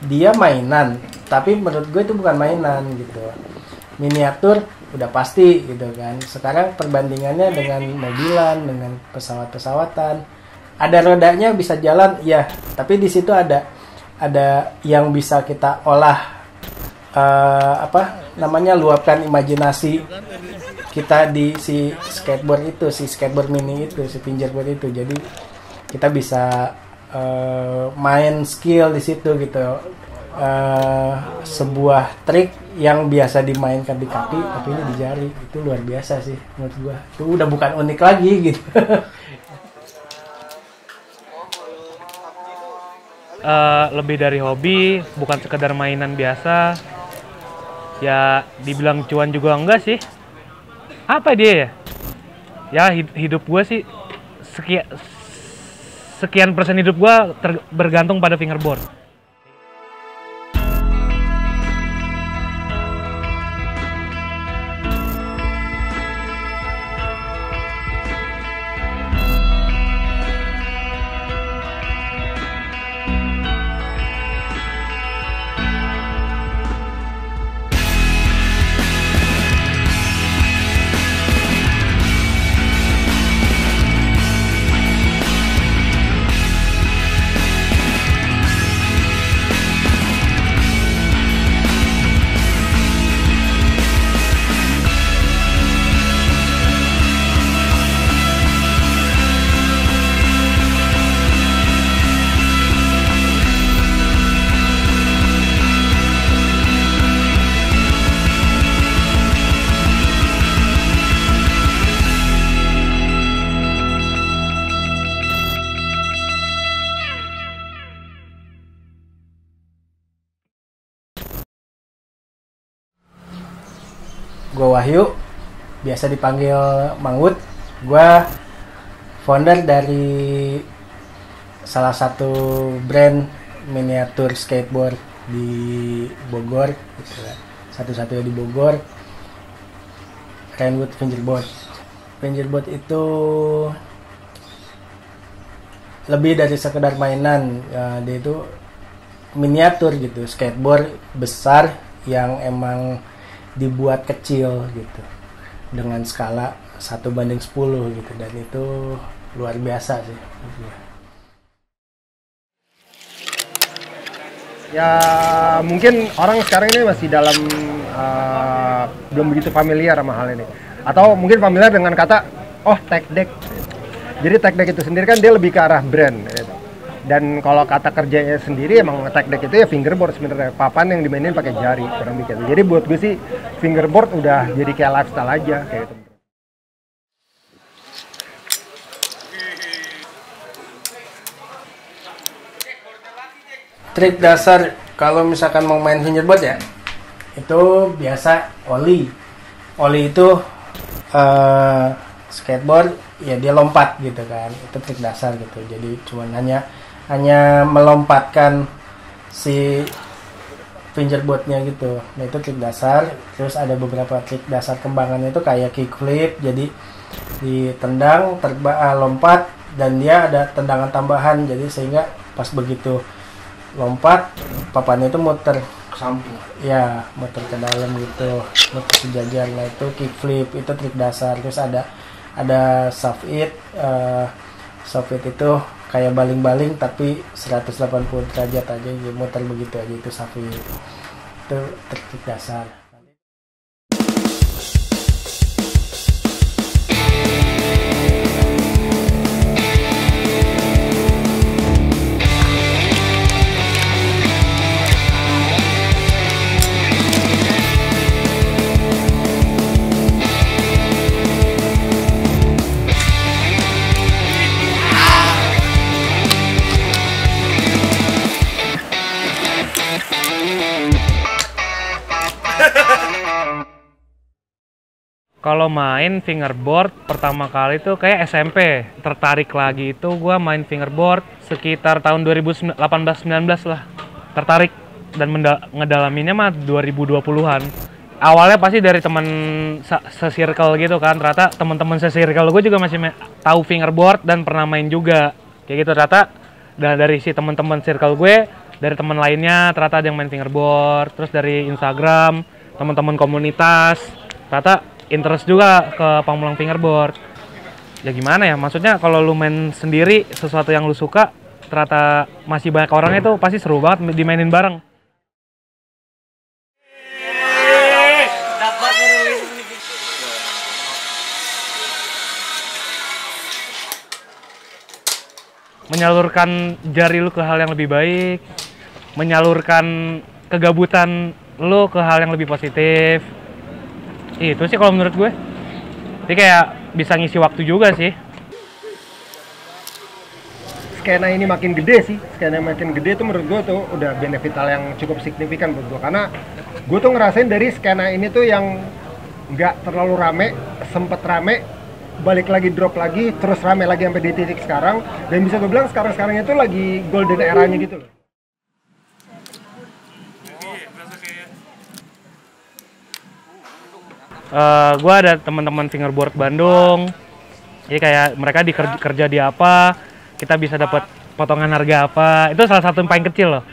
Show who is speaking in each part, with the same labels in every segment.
Speaker 1: dia mainan, tapi menurut gue itu bukan mainan gitu. Miniatur udah pasti gitu kan. Sekarang perbandingannya dengan mobilan, dengan pesawat-pesawatan. Ada rodanya bisa jalan, ya. Tapi di situ ada yang bisa kita olah, luapkan imajinasi kita di si skateboard mini itu, si fingerboard itu. Jadi kita bisa main skill di situ gitu. Sebuah trik yang biasa dimainkan di kaki tapi ini di jari, itu luar biasa sih menurut gua. Itu udah bukan unik lagi gitu.
Speaker 2: Lebih dari hobi, bukan sekedar mainan biasa. Ya dibilang cuan juga enggak sih. Apa dia ya? Ya hidup gue sih sekian persen hidup gue bergantung pada fingerboard.
Speaker 1: Gue Wahyu, biasa dipanggil Mangut. Gue founder dari salah satu brand miniatur skateboard di Bogor, gitu kan. Satu-satunya di Bogor, Rainwood Fingerboard. Fingerboard itu lebih dari sekedar mainan, dia itu miniatur gitu, skateboard besar yang emang dibuat kecil gitu dengan skala 1:10 gitu, dan itu luar biasa sih.
Speaker 3: Ya mungkin orang sekarang ini masih dalam belum begitu familiar sama hal ini, atau mungkin familiar dengan kata tech deck. Jadi tech deck itu sendiri kan dia lebih ke arah brand gitu. Dan kalau kata kerjanya sendiri emang tech deck itu ya fingerboard sebenarnya, papan yang dimainin pakai jari kurang lebih gitu. Jadi buat gue sih fingerboard udah jadi kayak lifestyle aja kayak gitu.
Speaker 1: Trik dasar kalau misalkan mau main fingerboard ya, itu biasa ollie. Ollie itu skateboard ya dia lompat gitu kan, itu trik dasar gitu. Jadi cuman hanya melompatkan si fingerboardnya gitu. Nah itu trik dasar. Terus ada beberapa trik dasar kembangannya itu kayak kickflip, jadi ditendang, lompat, dan dia ada tendangan tambahan. Jadi sehingga pas begitu lompat, papannya itu muter ke samping. Ya, muter ke dalam gitu, muter sejajar. Nah itu kickflip, itu trik dasar. Terus ada soft it. Soft it itu kayak baling-baling tapi 180 derajat aja, muter begitu aja, itu soft it. Itu trik dasar.
Speaker 2: Kalau main fingerboard pertama kali tuh kayak SMP, tertarik lagi itu gua main fingerboard sekitar tahun 2018-19 lah. Tertarik dan ngedalaminnya mah 2020-an. Awalnya pasti dari teman se-circle gitu kan. Ternyata teman-teman se-circle gue juga masih tahu fingerboard dan pernah main juga. Kayak gitu ternyata dari si teman-teman circle gue dari teman lainnya ternyata ada yang main fingerboard, terus dari Instagram teman-teman komunitas ternyata interest juga ke pamulang fingerboard. Ya gimana ya, maksudnya kalau lu main sendiri sesuatu yang lu suka ternyata masih banyak orangnya, itu pasti seru banget dimainin bareng. Menyalurkan jari lu ke hal yang lebih baik, menyalurkan kegabutan lu ke hal yang lebih positif. Itu sih kalau menurut gue. Jadi kayak bisa ngisi waktu juga sih.
Speaker 3: Skena ini makin gede sih, skena makin gede tuh menurut gue tuh udah benefital yang cukup signifikan buat gue. Karena gue tuh ngerasain dari skena ini tuh yang nggak terlalu rame, sempet rame, balik lagi drop lagi, terus rame lagi sampai di titik sekarang. Dan bisa gue bilang sekarang itu lagi golden eranya gitu loh.
Speaker 2: Gue ada teman-teman fingerboard Bandung, jadi kayak mereka kerja di apa, kita bisa dapat potongan harga apa. Itu salah satu yang paling kecil loh.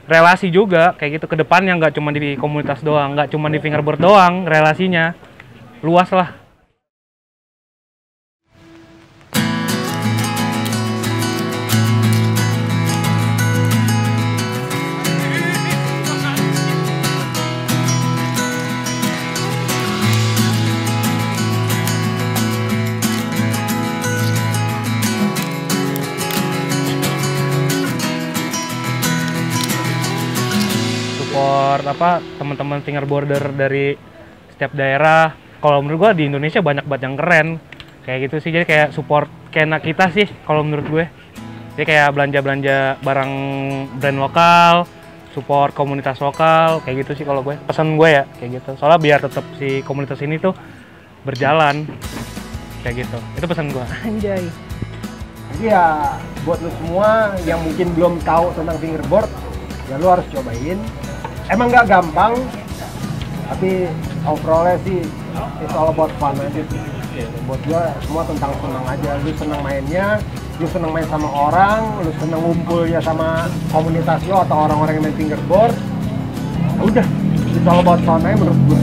Speaker 2: Relasi juga kayak gitu ke depannya, nggak cuma di komunitas doang, nggak cuma di fingerboard doang, relasinya luas lah. Support teman-teman fingerboarder dari setiap daerah. Kalau menurut gua di Indonesia banyak banget yang keren kayak gitu sih. Jadi kayak support kena kita sih kalau menurut gue. Jadi kayak belanja barang brand lokal, support komunitas lokal kayak gitu sih kalau gue. Pesan gue ya kayak gitu. Soalnya biar tetap si komunitas ini tuh berjalan kayak gitu. Itu pesan gue. Anjay.
Speaker 3: Jadi ya buat lu semua yang mungkin belum tahu tentang fingerboard, ya lu harus cobain. Emang nggak gampang, tapi overallnya sih it's all about fun aja sih. Buat gua semua tentang senang aja. Lu senang mainnya, lu senang main sama orang, lu senang ngumpulnya sama komunitas lu atau orang-orang yang main fingerboard. Ya udah, it's all about fun aja menurut gua.